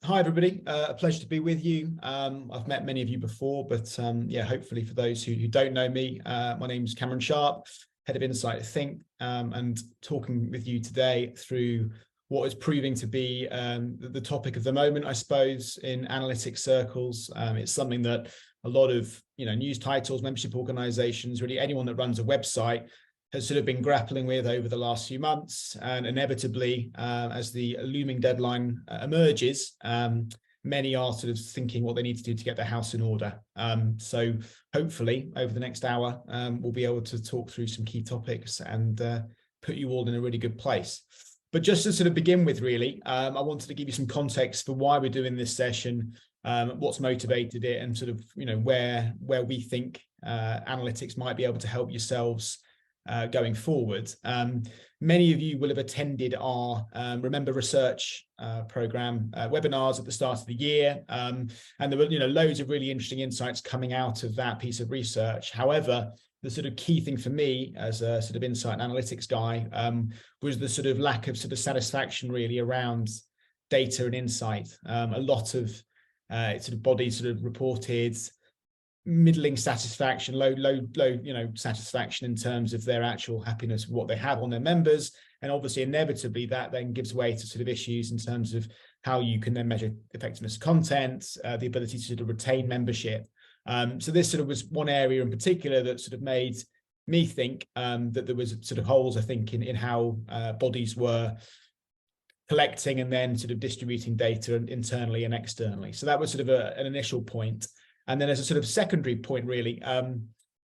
hi everybody, a pleasure to be with you. I've met many of you before, but yeah, hopefully for those who don't know me, my name is Cameron Sharp, Head of Insight at Think, and talking with you today through what is proving to be the topic of the moment, I suppose, in analytics circles. It's something that a lot of news titles, membership organizations, really anyone that runs a website has sort of been grappling with over the last few months, and inevitably, as the looming deadline emerges, many are sort of thinking what they need to do to get their house in order. So hopefully over the next hour, we'll be able to talk through some key topics and put you all in a really good place. But just to sort of begin with, really, I wanted to give you some context for why we're doing this session, what's motivated it, and sort of where we think analytics might be able to help yourselves going forward. Many of you will have attended our Remember Research program webinars at the start of the year, and there were loads of really interesting insights coming out of that piece of research. However, the sort of key thing for me as a sort of insight and analytics guy was the sort of lack of sort of satisfaction really around data and insight. A lot of sort of bodies sort of reported middling satisfaction, low satisfaction in terms of their actual happiness, what they have on their members, and obviously inevitably that then gives way to sort of issues in terms of how you can then measure effectiveness of content, the ability to sort of retain membership. So this sort of was one area in particular that sort of made me think that there was sort of holes, I think, in how bodies were collecting and then sort of distributing data internally and externally. So that was sort of an initial point. And then as a sort of secondary point, really,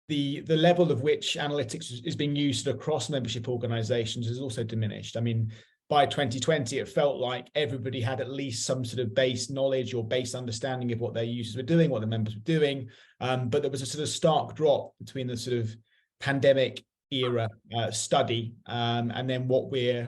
the level of which analytics is being used across membership organizations has also diminished. I mean, by 2020, it felt like everybody had at least some sort of base knowledge or base understanding of what their users were doing, what the members were doing. But there was a sort of stark drop between the sort of pandemic era study and then what we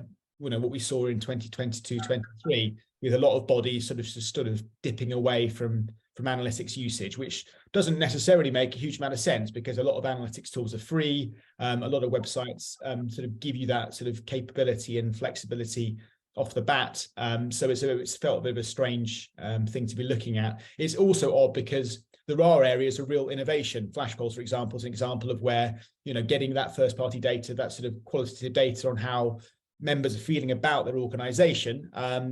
saw in 2022, 23, with a lot of bodies sort of dipping away from analytics usage, which doesn't necessarily make a huge amount of sense because a lot of analytics tools are free. A lot of websites sort of give you that sort of capability and flexibility off the bat. So it's felt a bit of a strange thing to be looking at. It's also odd because there are areas of real innovation. Flash polls, for example, is an example of where, getting that first party data, that sort of qualitative data on how members are feeling about their organization.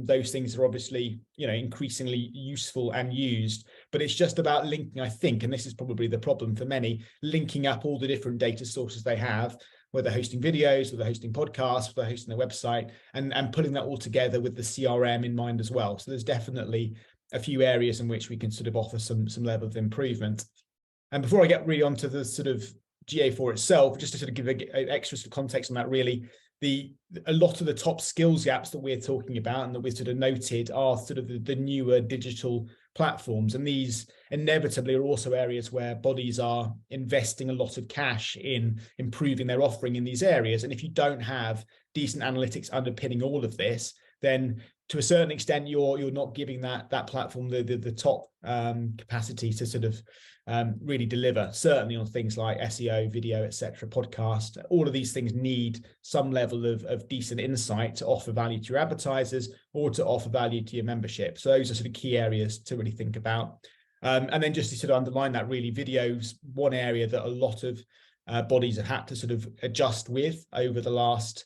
Those things are obviously, increasingly useful and used, but it's just about linking, I think, and this is probably the problem for many, linking up all the different data sources they have, whether hosting videos, whether hosting podcasts, whether hosting their website, and putting that all together with the CRM in mind as well. So there's definitely a few areas in which we can sort of offer some level of improvement. And before I get really onto the sort of GA4 itself, just to sort of give an extra sort of context on that, really, a lot of the top skills gaps that we're talking about and that we've sort of noted are sort of the newer digital platforms. And these inevitably are also areas where bodies are investing a lot of cash in improving their offering in these areas. And if you don't have decent analytics underpinning all of this, then to a certain extent, you're not giving that platform the top capacity to sort of really deliver, certainly on things like SEO, video, etc., podcast. All of these things need some level of decent insight to offer value to your advertisers or to offer value to your membership. So those are sort of key areas to really think about. And then just to sort of underline that, really, videos, one area that a lot of bodies have had to sort of adjust with over the last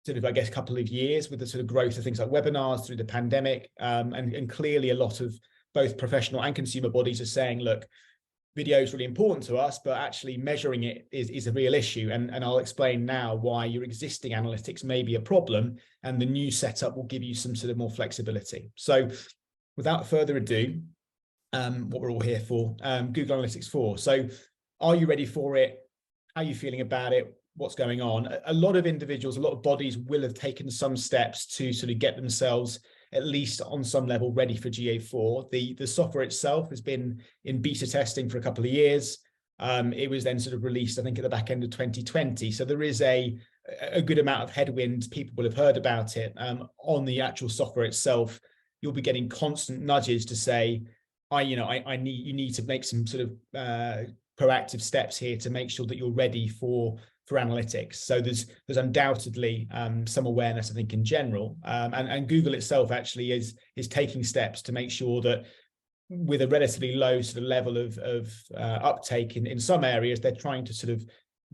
sort of, I guess, couple of years with the sort of growth of things like webinars through the pandemic. And clearly a lot of both professional and consumer bodies are saying, look, video is really important to us, but actually measuring it is a real issue. And I'll explain now why your existing analytics may be a problem and the new setup will give you some sort of more flexibility. So without further ado, what we're all here for, Google Analytics 4. So are you ready for it? How are you feeling about it? What's going on? A lot of individuals, a lot of bodies will have taken some steps to sort of get themselves at least on some level ready for GA4. The software itself has been in beta testing for a couple of years. It was then sort of released, I think, at the back end of 2020. So there is a good amount of headwind. People will have heard about it. On the actual software itself, you'll be getting constant nudges to say, you need to make some sort of proactive steps here to make sure that you're ready for for analytics. So there's undoubtedly some awareness, I think, in general, and Google itself actually is taking steps to make sure that with a relatively low sort of level of uptake in some areas, they're trying to sort of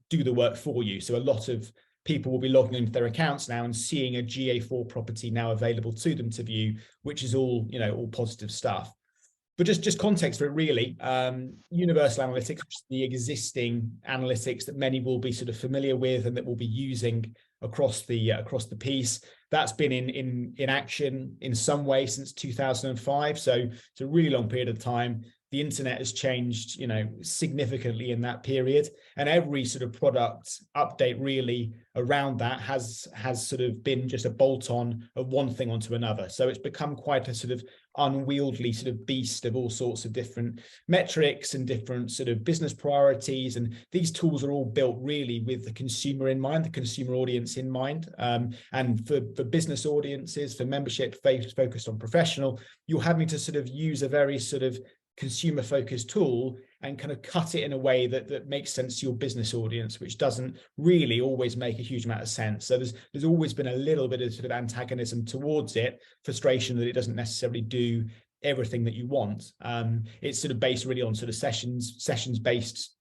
do the work for you. So a lot of people will be logging into their accounts now and seeing a GA4 property now available to them to view, which is all, you know, all positive stuff. But just context for it, really, universal analytics, which is the existing analytics that many will be sort of familiar with and that we'll be using across the piece. That's been in action in some way since 2005. So it's a really long period of time. The internet has changed, you know, significantly in that period, and every sort of product update really around that has sort of been just a bolt-on of one thing onto another. So it's become quite a sort of unwieldy sort of beast of all sorts of different metrics and different sort of business priorities. And these tools are all built really with the consumer in mind, the consumer audience in mind. And for business audiences, for membership focused on professional, you're having to sort of use a very sort of consumer focused tool and kind of cut it in a way that makes sense to your business audience, which doesn't really always make a huge amount of sense. So there's always been a little bit of sort of antagonism towards it, frustration that it doesn't necessarily do everything that you want. It's sort of based really on sort of sessions based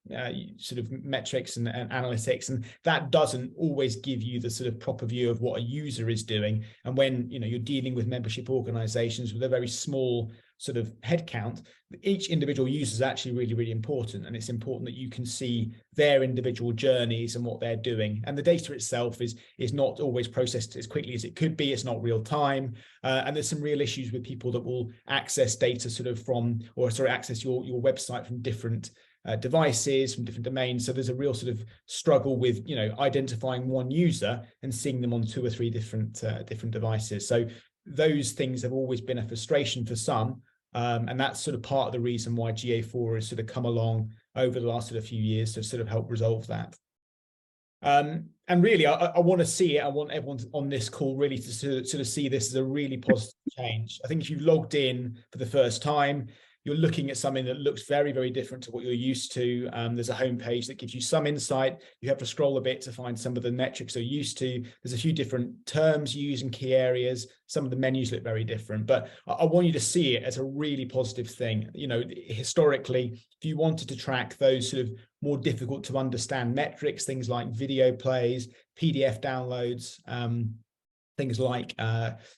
sort of metrics and analytics, and that doesn't always give you the sort of proper view of what a user is doing. And when, you know, you're dealing with membership organizations with a very small sort of headcount, each individual user is actually really, really important. And it's important that you can see their individual journeys and what they're doing. And the data itself is not always processed as quickly as it could be. It's not real time. And there's some real issues with people that will access data sort of from, or sorry, access your website from different devices, from different domains. So there's a real sort of struggle with, you know, identifying one user and seeing them on 2 or 3 different devices. So those things have always been a frustration for some. And that's sort of part of the reason why GA4 has sort of come along over the last sort of few years to sort of help resolve that. And really, I want to see it. I want everyone on this call really to sort of see this as a really positive change. I think if you've logged in for the first time, you're looking at something that looks very, very different to what you're used to. There's a homepage that gives you some insight. You have to scroll a bit to find some of the metrics you're used to. There's a few different terms used in key areas. Some of the menus look very different, but I want you to see it as a really positive thing. You know, historically, if you wanted to track those sort of more difficult to understand metrics, things like video plays, PDF downloads, things like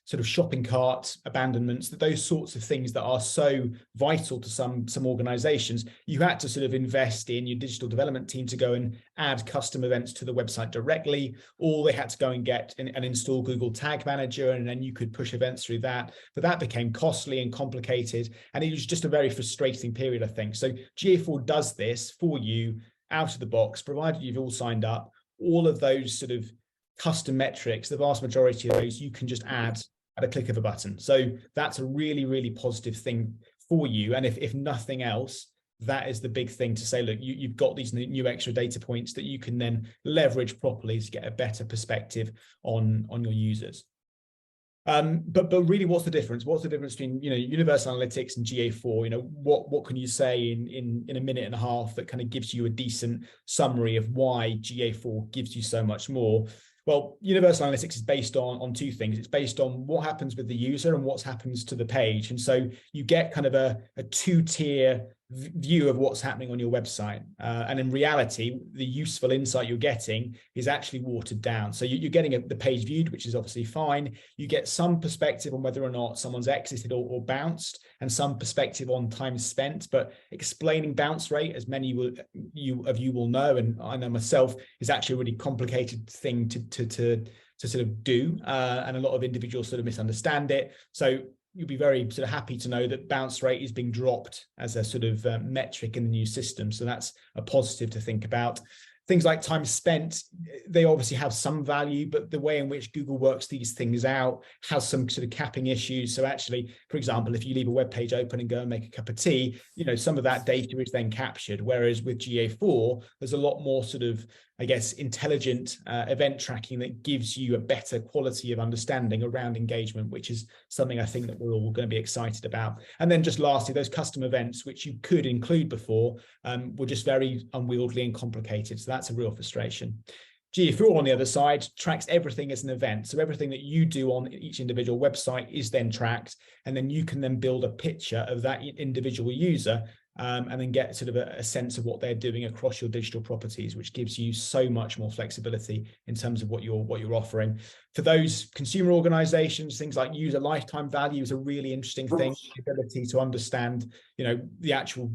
sort of shopping cart abandonments, those sorts of things that are so vital to some organizations, you had to sort of invest in your digital development team to go and add custom events to the website directly, or they had to go and get and install Google Tag Manager, and then you could push events through that. But that became costly and complicated, and it was just a very frustrating period, I think. So GA4 does this for you out of the box, provided you've all signed up. All of those sort of custom metrics, the vast majority of those you can just add at a click of a button. So that's a really, really positive thing for you. And if nothing else, that is the big thing to say, look, you've got these new extra data points that you can then leverage properly to get a better perspective on your users. But really, what's the difference? What's the difference between, you know, Universal Analytics and GA4? You know, what can you say in a minute and a half that kind of gives you a decent summary of why GA4 gives you so much more? Well, Universal Analytics is based on 2 things. It's based on what happens with the user and what happens to the page. And so you get kind of a 2-tier view of what's happening on your website. And in reality, the useful insight you're getting is actually watered down. So you're getting the page viewed, which is obviously fine. You get some perspective on whether or not someone's exited or bounced, and some perspective on time spent. But explaining bounce rate, as many of you will know, and I know myself, is actually a really complicated thing to sort of do. And a lot of individuals sort of misunderstand it. So you'll be very sort of happy to know that bounce rate is being dropped as a sort of metric in the new system. So that's a positive to think about. Things like time spent, they obviously have some value, but the way in which Google works these things out has some sort of capping issues. So actually, for example, if you leave a web page open and go and make a cup of tea, you know, some of that data is then captured. Whereas with GA4, there's a lot more sort of, I guess, intelligent event tracking that gives you a better quality of understanding around engagement, which is something I think that we're all going to be excited about. And then just lastly, those custom events, which you could include before, were just very unwieldy and complicated. So that's a real frustration. GA4 on the other side tracks everything as an event. So everything that you do on each individual website is then tracked, and then you can then build a picture of that individual user, and then get sort of a sense of what they're doing across your digital properties, which gives you so much more flexibility in terms of what you're offering. For those consumer organizations, things like user lifetime value is a really interesting thing. The ability to understand, the actual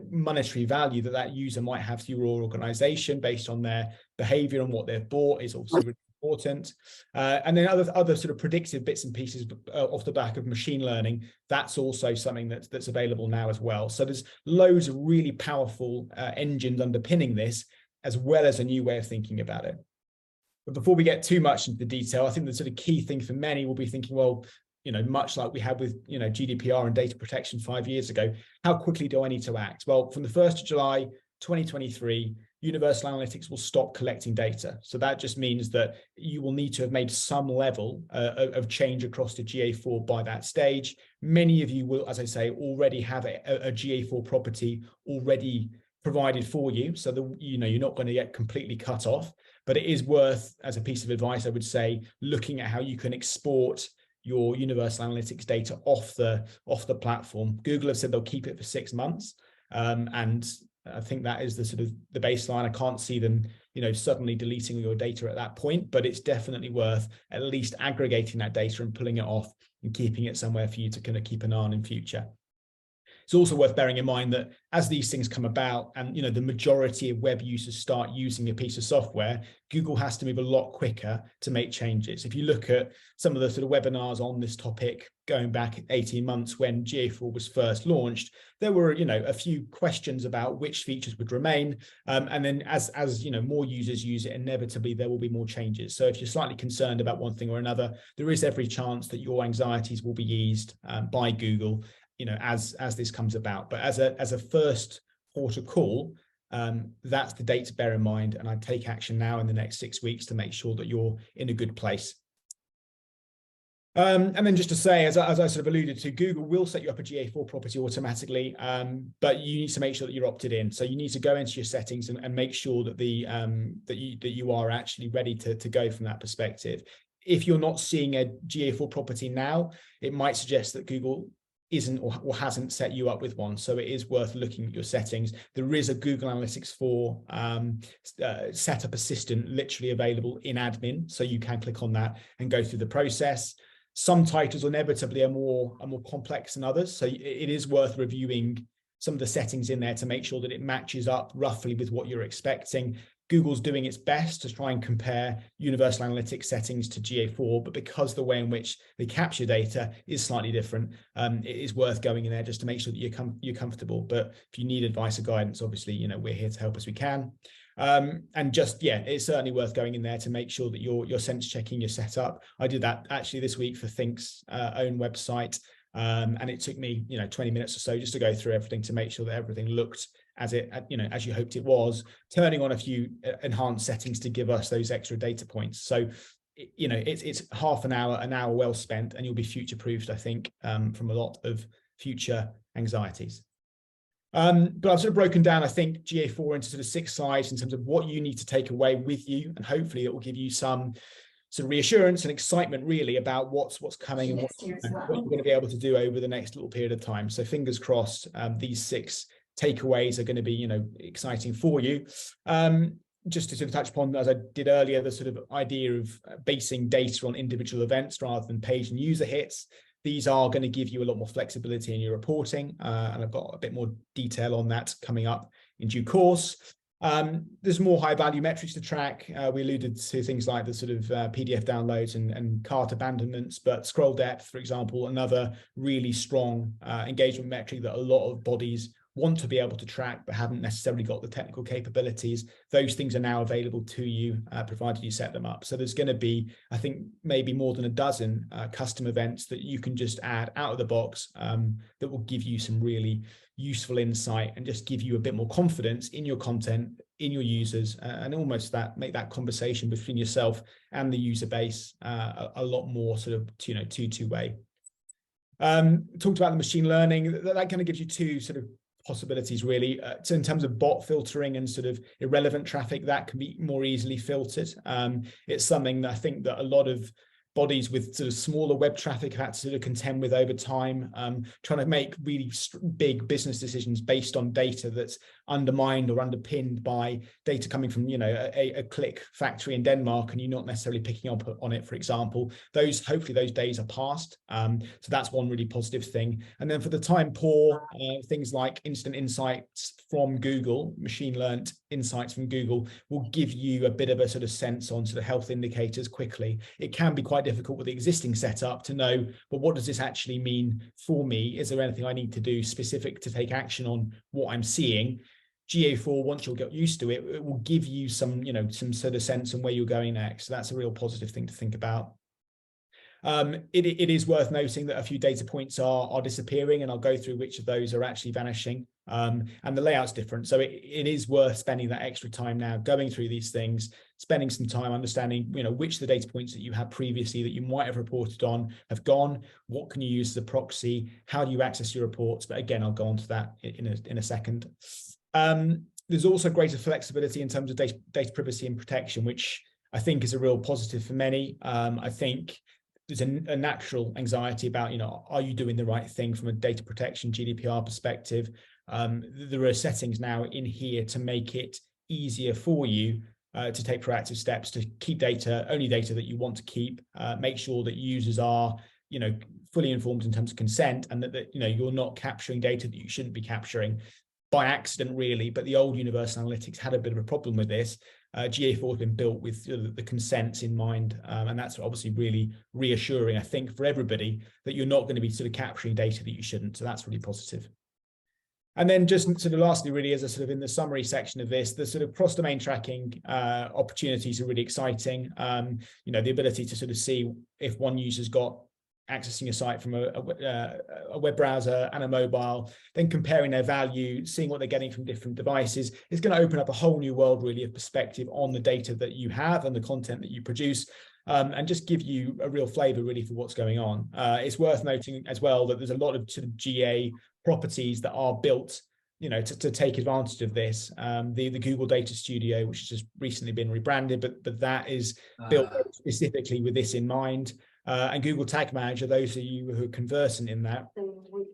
monetary value that user might have to your organization based on their behavior and what they've bought is also really important. And then other sort of predictive bits and pieces off the back of machine learning, that's also something that's available now as well. So there's loads of really powerful engines underpinning this, as well as a new way of thinking about it. But before we get too much into the detail, I think the sort of key thing for many will be thinking, well, much like we had with, GDPR and data protection 5 years ago, how quickly do I need to act? Well, from the 1st of July, 2023, Universal Analytics will stop collecting data. So that just means that you will need to have made some level of change across to GA4 by that stage. Many of you will, as I say, already have a GA4 property already provided for you, so that you're not going to get completely cut off. But it is worth, as a piece of advice, I would say, looking at how you can export your Universal Analytics data off the platform. Google have said they'll keep it for 6 months, and I think that is the sort of the baseline. I can't see them, suddenly deleting your data at that point, but it's definitely worth at least aggregating that data and pulling it off and keeping it somewhere for you to kind of keep an eye on in future. It's also worth bearing in mind that as these things come about and the majority of web users start using a piece of software, Google has to move a lot quicker to make changes. If you look at some of the sort of webinars on this topic going back 18 months when GA4 was first launched, there were a few questions about which features would remain, and then as more users use it, inevitably there will be more changes. So if you're slightly concerned about one thing or another, there is every chance that your anxieties will be eased by Google as this comes about. But as a first port of call, that's the date to bear in mind, and I'd take action now in the next 6 weeks to make sure that you're in a good place. And then just to say, as I sort of alluded to, Google will set you up a GA4 property automatically, but you need to make sure that you're opted in. So you need to go into your settings and make sure that that you are actually ready to go from that perspective. If you're not seeing a GA4 property now, it might suggest that Google isn't or hasn't set you up with one. So it is worth looking at your settings. There is a Google Analytics 4 setup assistant literally available in admin. So you can click on that and go through the process. Some titles inevitably are more complex than others. So it is worth reviewing some of the settings in there to make sure that it matches up roughly with what you're expecting. Google's doing its best to try and compare Universal Analytics settings to GA4, but because the way in which they capture data is slightly different, it is worth going in there just to make sure that you're comfortable. But if you need advice or guidance, obviously, we're here to help as we can. And just, it's certainly worth going in there to make sure that you're sense checking your setup. I did that actually this week for Think's own website. And it took me, 20 minutes or so just to go through everything to make sure that everything looked as as you hoped it was, turning on a few enhanced settings to give us those extra data points. So, it's half an hour well spent, and you'll be future-proofed, I think, from a lot of future anxieties. But I've sort of broken down, I think, GA4 into sort of 6 slides in terms of what you need to take away with you, and hopefully it will give you some sort of reassurance and excitement really about what's coming and what you're going to be able to do over the next little period of time. So fingers crossed, these 6 takeaways are going to be, exciting for you. Just to sort of touch upon, as I did earlier, the sort of idea of basing data on individual events rather than page and user hits. These are going to give you a lot more flexibility in your reporting, and I've got a bit more detail on that coming up in due course. There's more high value metrics to track. We alluded to things like the sort of PDF downloads and cart abandonments, but scroll depth, for example, another really strong engagement metric that a lot of bodies want to be able to track but haven't necessarily got the technical capabilities. Those things are now available to you, provided you set them up. So there's going to be, I think, maybe more than a dozen custom events that you can just add out of the box that will give you some really useful insight and just give you a bit more confidence in your content, in your users, and almost make that conversation between yourself and the user base a lot more sort of two-way. Talked about the machine learning. That kind of gives you 2 sort of possibilities really. So in terms of bot filtering and sort of irrelevant traffic, that can be more easily filtered. It's something that I think that a lot of bodies with sort of smaller web traffic have had to sort of contend with over time, trying to make really big business decisions based on data that's undermined or underpinned by data coming from, you know, a click factory in Denmark, and you're not necessarily picking up on it, for example. Hopefully those days are past. So that's one really positive thing. And then for the time poor, things like instant insights from Google, machine learned insights from Google, will give you a bit of a sort of sense on sort of health indicators quickly. It can be quite difficult with the existing setup to know, but what does this actually mean for me? Is there anything I need to do specific to take action on what I'm seeing? GA4, once you'll get used to it, it will give you some, you know, some sort of sense on where you're going next. So that's a real positive thing to think about. It is worth noting that a few data points are disappearing, and I'll go through which of those are actually vanishing. And the layout's different. So it is worth spending that extra time now going through these things, spending some time understanding, you know, which of the data points that you had previously that you might have reported on have gone, what can you use as a proxy, how do you access your reports? But again, I'll go on to that in a second. There's also greater flexibility in terms of data privacy and protection, which I think is a real positive for many. I think there's a natural anxiety about, you know, are you doing the right thing from a data protection GDPR perspective? There are settings now in here to make it easier for you to take proactive steps to keep data, only data that you want to keep, make sure that users are, you know, fully informed in terms of consent, and that you know, you're not capturing data that you shouldn't be capturing by accident, really. But the old Universal Analytics had a bit of a problem with this. GA4 has been built with the consents in mind, and that's obviously really reassuring, I think, for everybody, that you're not going to be sort of capturing data that you shouldn't. So that's really positive. And then just sort of lastly, really, as a sort of in the summary section of this, the sort of cross-domain tracking opportunities are really exciting. You know, the ability to sort of see if one user's got accessing a site from a web browser and a mobile, then comparing their value, seeing what they're getting from different devices, is going to open up a whole new world, really, of perspective on the data that you have and the content that you produce, and just give you a real flavor, really, for what's going on. It's worth noting as well that there's a lot of sort of GA properties that are built, you know, to take advantage of this. The Google Data Studio, which has just recently been rebranded, but that is built specifically with this in mind. And Google Tag Manager, those of you who are conversant in that,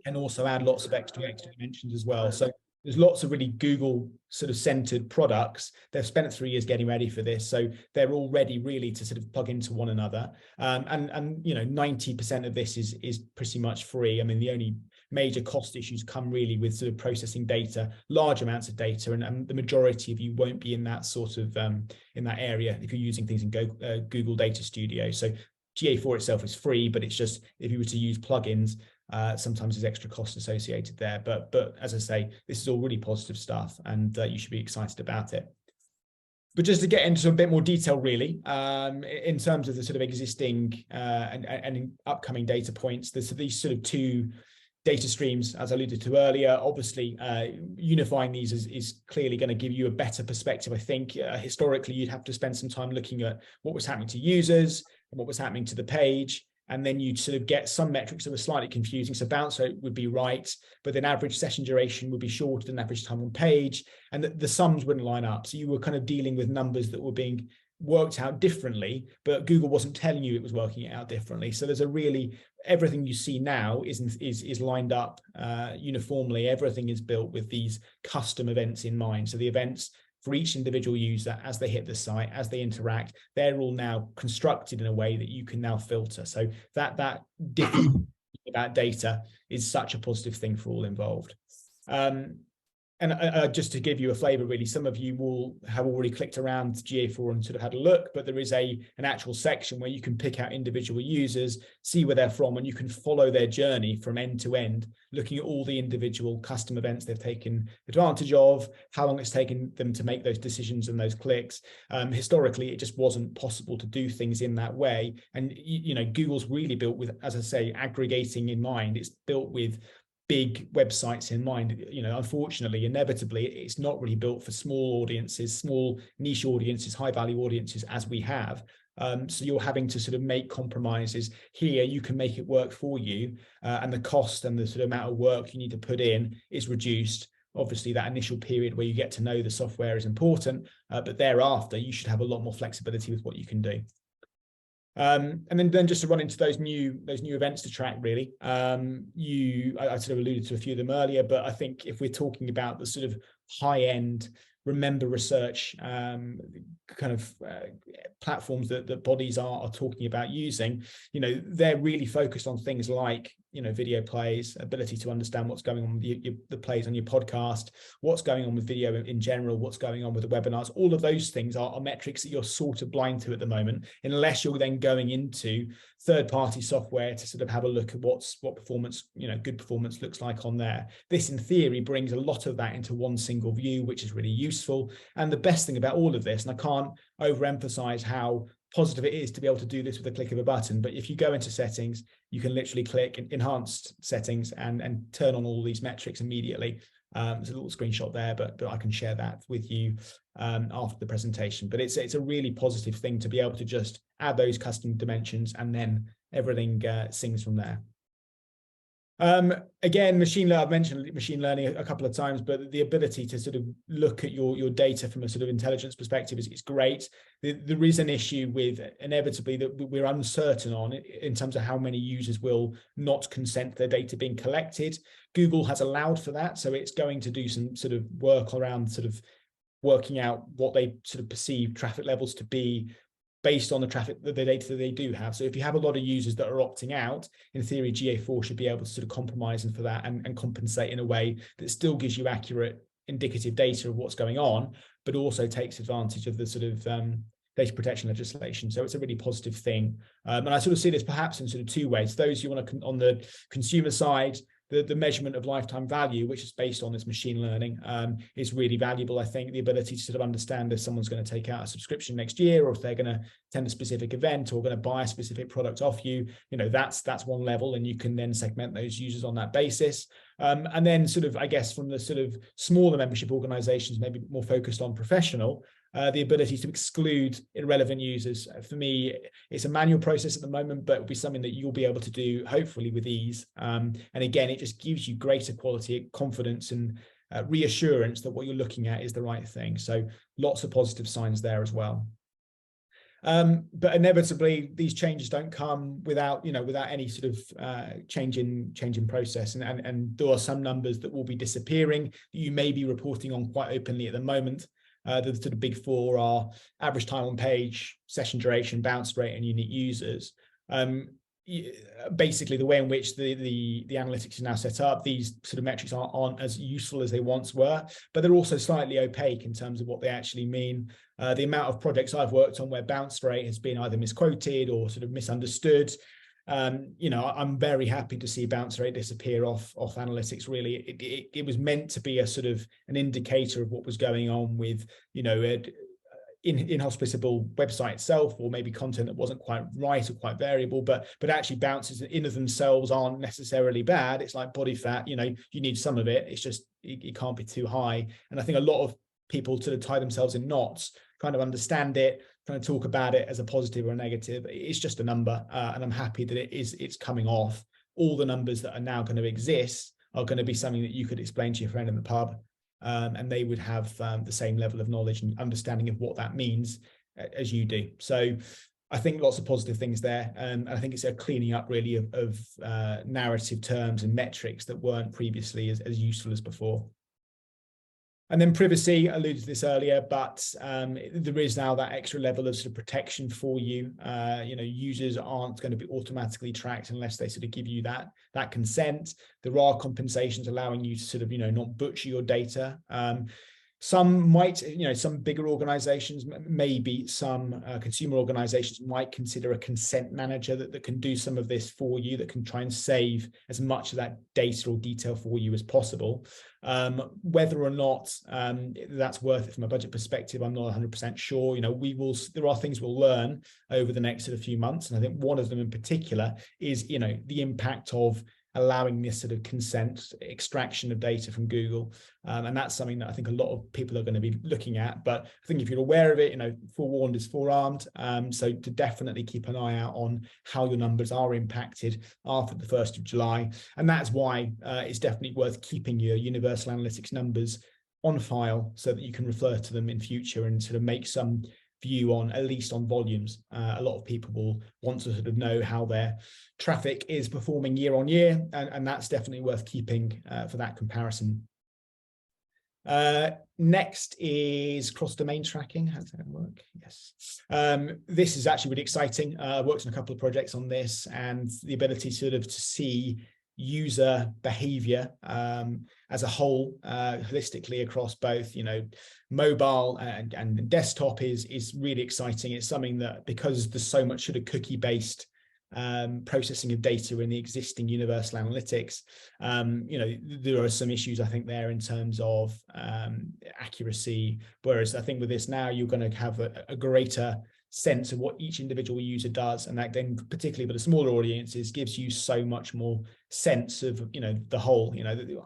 can also add lots of extra dimensions as well. So there's lots of really Google sort of centered products. They've spent 3 years getting ready for this, so they're all ready really to sort of plug into one another. And you know, 90% of this is pretty much free. I mean, the only major cost issues come really with sort of processing data, large amounts of data, and the majority of you won't be in that sort of in that area if you're using things in Google Data Studio. So GA4 itself is free, but it's just, if you were to use plugins, sometimes there's extra costs associated there. But as I say, this is all really positive stuff, and you should be excited about it. But just to get into a bit more detail, really, in terms of the sort of existing and upcoming data points, there's these sort of two data streams, as I alluded to earlier. Obviously, unifying these is clearly going to give you a better perspective. I think historically, you'd have to spend some time looking at what was happening to users and what was happening to the page, and then you'd sort of get some metrics that were slightly confusing. So bounce rate would be right, but then average session duration would be shorter than average time on page, and the sums wouldn't line up. So you were kind of dealing with numbers that were being worked out differently, but Google wasn't telling you it was working it out differently. So there's a really, everything you see now is lined up uniformly. Everything is built with these custom events in mind. So the events for each individual user, as they hit the site, as they interact, they're all now constructed in a way that you can now filter. So that difference about data is such a positive thing for all involved. And just to give you a flavor, really, some of you will have already clicked around GA4 and sort of had a look, but there is an actual section where you can pick out individual users, see where they're from, and you can follow their journey from end to end, looking at all the individual custom events they've taken advantage of, how long it's taken them to make those decisions and those clicks. Historically, it just wasn't possible to do things in that way. And, you know, Google's really built with, as I say, aggregating in mind. It's built with big websites in mind. You know, unfortunately, inevitably, it's not really built for small audiences, small niche audiences, high value audiences, as we have. So you're having to sort of make compromises. Here, you can make it work for you, and the cost and the sort of amount of work you need to put in is reduced. Obviously, that initial period where you get to know the software is important, but thereafter, you should have a lot more flexibility with what you can do. And then just to run into those new events to track, really. I sort of alluded to a few of them earlier, but I think if we're talking about the sort of high end remember research kind of platforms that bodies are talking about using, they're really focused on things like video plays, ability to understand what's going on with the plays on your podcast, what's going on with video in general, what's going on with the webinars. All of those things are metrics that you're sort of blind to at the moment, unless you're then going into third-party software to sort of have a look at what performance, good performance looks like on there. This, in theory, brings a lot of that into one single view, which is really useful. And the best thing about all of this, and I can't overemphasize how positive it is to be able to do this with a click of a button, but if you go into settings, you can literally click enhanced settings and turn on all these metrics immediately. There's a little screenshot there, but I can share that with you after the presentation. But it's a really positive thing to be able to just add those custom dimensions, and then everything sings from there. Again, I've mentioned machine learning a couple of times, but the ability to sort of look at your data from a sort of intelligence perspective is great. There is an issue with, inevitably, that we're uncertain on in terms of how many users will not consent to their data being collected. Google has allowed for that, so it's going to do some sort of work around sort of working out what they sort of perceive traffic levels to be based on the data that they do have. So if you have a lot of users that are opting out, in theory, GA4 should be able to sort of compromise for that and compensate in a way that still gives you accurate indicative data of what's going on, but also takes advantage of the sort of data protection legislation. So it's a really positive thing. And I sort of see this perhaps in sort of two ways. Those you want to, on the consumer side, the measurement of lifetime value, which is based on this machine learning, is really valuable. I think the ability to sort of understand if someone's going to take out a subscription next year, or if they're going to attend a specific event or going to buy a specific product off you, that's one level, and you can then segment those users on that basis. And then sort of, I guess, from the sort of smaller membership organizations, maybe more focused on professional, the ability to exclude irrelevant users. For me, it's a manual process at the moment, but it'll be something that you'll be able to do hopefully with ease. And again, it just gives you greater quality, confidence, and reassurance that what you're looking at is the right thing. So lots of positive signs there as well. But inevitably, these changes don't come without any sort of change in process, and there are some numbers that will be disappearing that you may be reporting on quite openly at the moment. The sort of big four are average time on page, session duration, bounce rate, and unique users. Basically, the way in which the analytics is now set up, these sort of metrics aren't as useful as they once were, but they're also slightly opaque in terms of what they actually mean. The amount of projects I've worked on where bounce rate has been either misquoted or sort of misunderstood, I'm very happy to see bounce rate disappear off analytics. Really, it was meant to be a sort of an indicator of what was going on with, inhospitable website itself, or maybe content that wasn't quite right or quite variable, but actually bounces in of themselves aren't necessarily bad. It's like body fat, you need some of it. It's just, it can't be too high. And I think a lot of people sort of tie themselves in knots, kind of understand it, trying to talk about it as a positive or a negative. It's just a number, and I'm happy that it's coming off. All the numbers that are now going to exist are going to be something that you could explain to your friend in the pub, and they would have the same level of knowledge and understanding of what that means as you do. So I think lots of positive things there, and I think it's a cleaning up really of narrative terms and metrics that weren't previously as useful as before. And then privacy, I alluded to this earlier, but there is now that extra level of sort of protection for you. Users aren't going to be automatically tracked unless they sort of give you that consent. There are compensations allowing you to sort of, not butcher your data. Some might, some bigger organizations, maybe some consumer organizations might consider a consent manager that can do some of this for you, that can try and save as much of that data or detail for you as possible. Whether or not that's worth it from a budget perspective, I'm not 100% sure. There are things we'll learn over the next sort of few months. And I think one of them in particular is, the impact of allowing this sort of consent extraction of data from Google. And that's something that I think a lot of people are going to be looking at. But I think if you're aware of it, forewarned is forearmed. So to definitely keep an eye out on how your numbers are impacted after the 1st of July. And that's why it's definitely worth keeping your Universal Analytics numbers on file so that you can refer to them in future and sort of make some view on, at least on volumes. A lot of people will want to sort of know how their traffic is performing year on year, and that's definitely worth keeping for that comparison. Next is cross-domain tracking. How does that work? Yes. This is actually really exciting. I've worked on a couple of projects on this, and the ability sort of to see user behavior as a whole holistically across both mobile and desktop is really exciting. It's something that, because there's so much sort of cookie based processing of data in the existing Universal Analytics, there are some issues I think there in terms of accuracy, whereas I think with this now you're going to have a greater sense of what each individual user does, and that then, particularly with the smaller audiences, gives you so much more sense of the whole.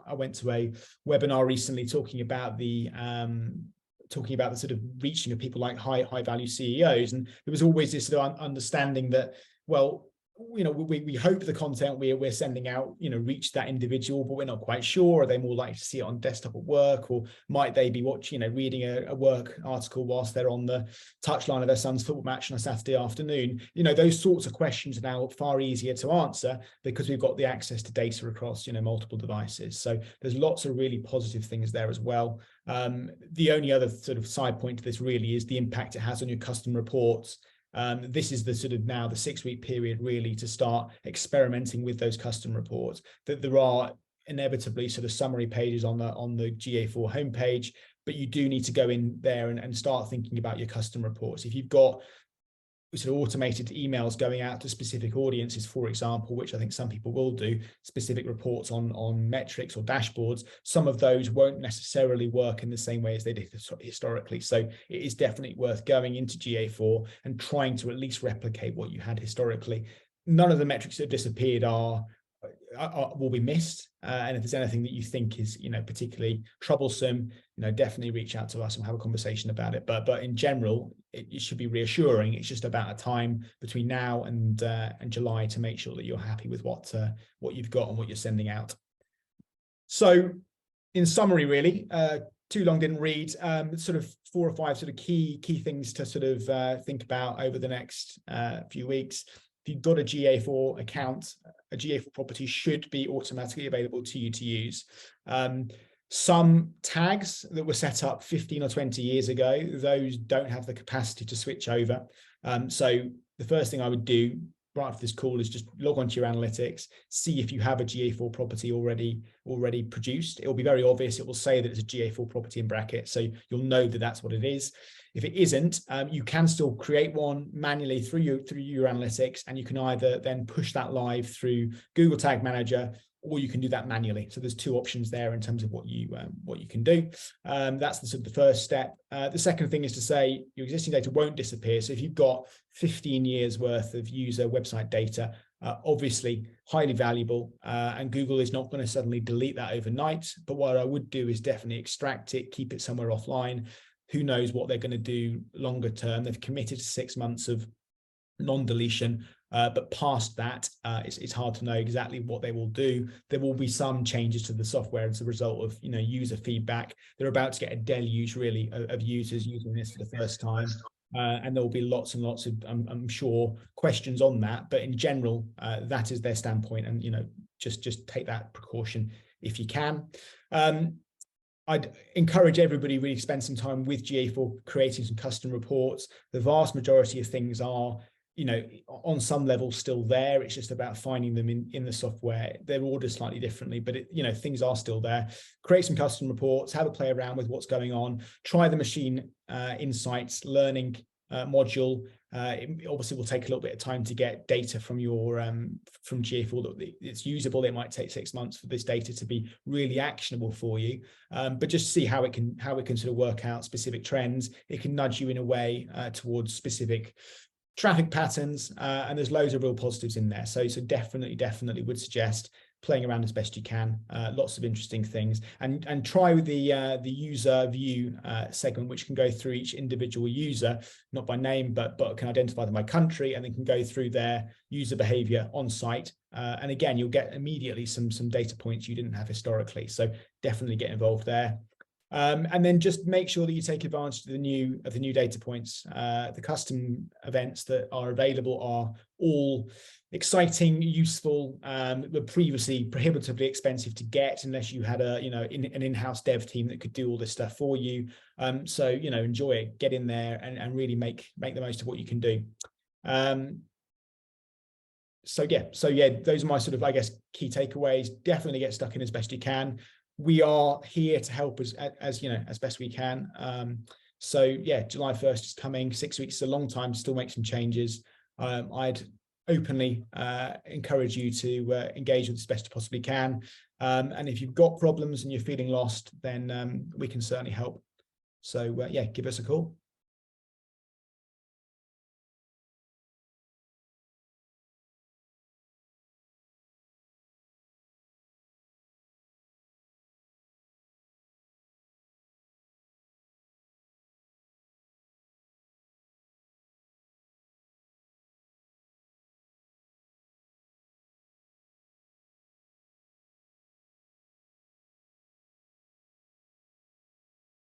I went to a webinar recently talking about the sort of reaching of people like high value CEOs, and there was always this sort of understanding that, well, we hope the content we're sending out reach that individual, but we're not quite sure. Are they more likely to see it on desktop at work, or might they be watching reading a work article whilst they're on the touchline of their son's football match on a Saturday afternoon? Those sorts of questions are now far easier to answer because we've got the access to data across multiple devices. So there's lots of really positive things there as well. The only other sort of side point to this really is the impact it has on your custom reports. This is the sort of now the 6-week period really to start experimenting with those custom reports. That there are inevitably sort of summary pages on the GA4 homepage, but you do need to go in there and start thinking about your custom reports. If you've got sort of automated emails going out to specific audiences, for example, which I think some people will do, specific reports on metrics or dashboards, some of those won't necessarily work in the same way as they did historically. So it is definitely worth going into GA4 and trying to at least replicate what you had historically. None of the metrics that have disappeared will be missed, and if there's anything that you think is particularly troublesome, definitely reach out to us and have a conversation about it. But in general, it should be reassuring. It's just about a time between now and July to make sure that you're happy with what you've got and what you're sending out. So in summary, really, too long didn't read, sort of 4 or 5 sort of key things to sort of think about over the next few weeks. If you've got a GA4 account, a GA4 property should be automatically available to you to use. Some tags that were set up 15 or 20 years ago, those don't have the capacity to switch over. So the first thing I would do right after this call is just log onto your analytics, see if you have a GA4 property already produced. It will be very obvious. It will say that it's a GA4 property in brackets, so you'll know that that's what it is. If it isn't, you can still create one manually through your analytics, and you can either then push that live through Google Tag Manager, or you can do that manually. So there's 2 options there in terms of what you can do. That's the first step. The second thing is to say your existing data won't disappear. So if you've got 15 years worth of user website data, obviously highly valuable, and Google is not going to suddenly delete that overnight. But what I would do is definitely extract it, keep it somewhere offline. Who knows what they're going to do longer term? They've committed to 6 months of non-deletion, but past that, it's hard to know exactly what they will do. There will be some changes to the software as a result of user feedback. They're about to get a deluge really of users using this for the first time, and there will be lots and lots of I'm sure questions on that. But in general, that is their standpoint, and just take that precaution if you can. I'd encourage everybody really to spend some time with GA4 creating some custom reports. The vast majority of things are on some level still there. It's just about finding them in the software. They're ordered slightly differently, but things are still there. Create some custom reports, have a play around with what's going on, try the machine insights learning module. It obviously will take a little bit of time to get data from your from GA4 that it's usable. It might take 6 months for this data to be really actionable for you, but just see how it can sort of work out specific trends. It can nudge you in a way towards specific traffic patterns, and there's loads of real positives in there. So definitely would suggest playing around as best you can. Lots of interesting things, and try the user view segment, which can go through each individual user, not by name, but can identify them by country, and then can go through their user behavior on site. And again, you'll get immediately some data points you didn't have historically. So definitely get involved there. And then just make sure that you take advantage of the new data points. The custom events that are available are all exciting, useful, were previously prohibitively expensive to get unless you had an in-house dev team that could do all this stuff for you. So enjoy it, get in there, and really make the most of what you can do. So yeah, those are my sort of, I guess, key takeaways. Definitely get stuck in as best you can. We are here to help as best we can. So yeah, July 1st is coming. 6 weeks is a long time to still make some changes. I'd openly encourage you to engage with as best you possibly can. And if you've got problems and you're feeling lost, then we can certainly help. So yeah, give us a call.